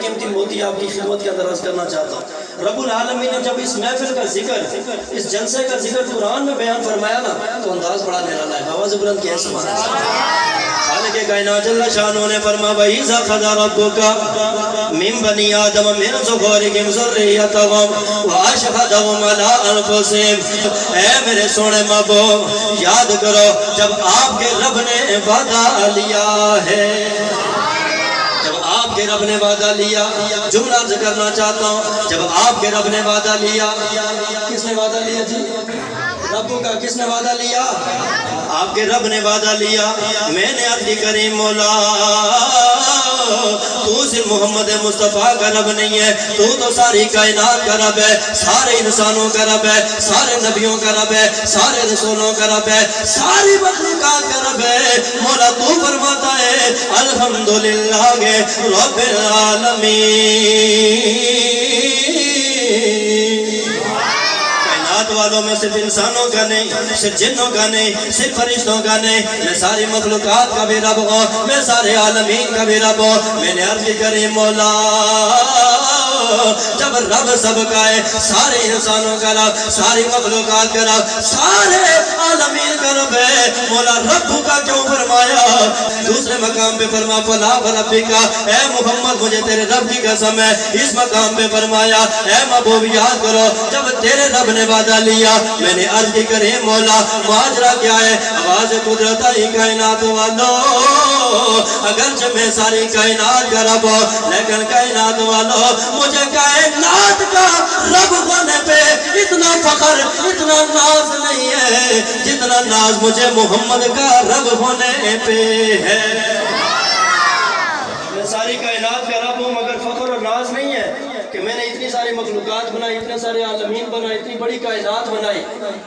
قیمتی موتی آپ کی خدمت کے اندر عرض کرنا چاہتا ہوں۔ رب العالمین نے جب اس محفل کا ذکر، اس جلسے کا ذکر قرآن میں بیان فرمایا نا تو انداز بڑا نرالا ہے، آواز بلند کی ہے سبحان اللہ۔ خالق کائنات جل شانہ نے فرمایا وَإِذَا قَضَىٰ رَبُّكَ مِن بَنِي آدَمَ مِن ظُهُورِهِمْ ذُرِّيَّتَهُمْ وَأَشْهَدَهُمْ عَلَىٰ أَنفُسِهِمْ، اے میرے سونے محبوب یاد کرو جب آپ کے رب نے وعدہ لیا ہے، جب آپ کے رب نے وعدہ لیا، جملہ عرض کرنا چاہتا ہوں، جب آپ کے رب نے وعدہ لیا، کس نے وعدہ لیا جی؟ رب کا کس نے وعدہ لیا؟ آپ کے رب نے وعدہ لیا۔ میں نے عرض کریم مولا تو صرف محمد مصطفیٰ کا رب نہیں ہے، تو ساری کائنات کا رب ہے، سارے انسانوں کا رب ہے، سارے نبیوں کا رب ہے، سارے رسولوں کا رب ہے، ساری مخلوقات کا رب ہے۔ مولا تو فرماتا ہے الحمدللہ رب العالمین، والوں میں صرف انسانوں کا نہیں، صرف جنوں کا نہیں، صرف فرشتوں کا نہیں، میں ساری مخلوقات کا بھی رب ہوں، میں سارے عالمین کا بھی رب ہوں۔ میں نے عرض کری مولا جب رب سب کا ہے، سارے انسانوں کا رب، ساری مخلوقات کا رب، سارے عالمین کا رب ہے، مولا رب کا کیوں فرمایا؟ دوسرے مقام پہ فرما فلا وربک، اے محمد مجھے تیرے رب کی قسم ہے۔ اس مقام پہ فرمایا اے محبوب یاد کرو جب تیرے رب نے وعدہ لیا، میں نے عرض کرے مولا ماجرا کیا ہے؟ آواز قدرت ہی کائنات والو، اگرچہ میں ساری کائنات کا رب ہوں لیکن کائنات والو مجھے کائنات کا رب ہونے پہ اتنا فخر، اتنا ناز نہیں ہے جتنا ناز مجھے محمد کا رب ہونے پہ ہے۔ میں ساری کائنات کا رب ہوں مگر فخر اور ناز نہیں ہے کہ میں نے اتنی ساری مخلوقات بنائی، اتنے سارے عالمین بنائے، اتنی بڑی کائنات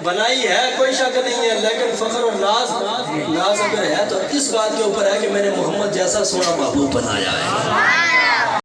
بنائی ہے، کوئی شک نہیں ہے، لیکن فخر اور ناز اگر ہے تو اس بات کے اوپر ہے کہ میں نے محمد جیسا سونا محبوب بنایا ہے۔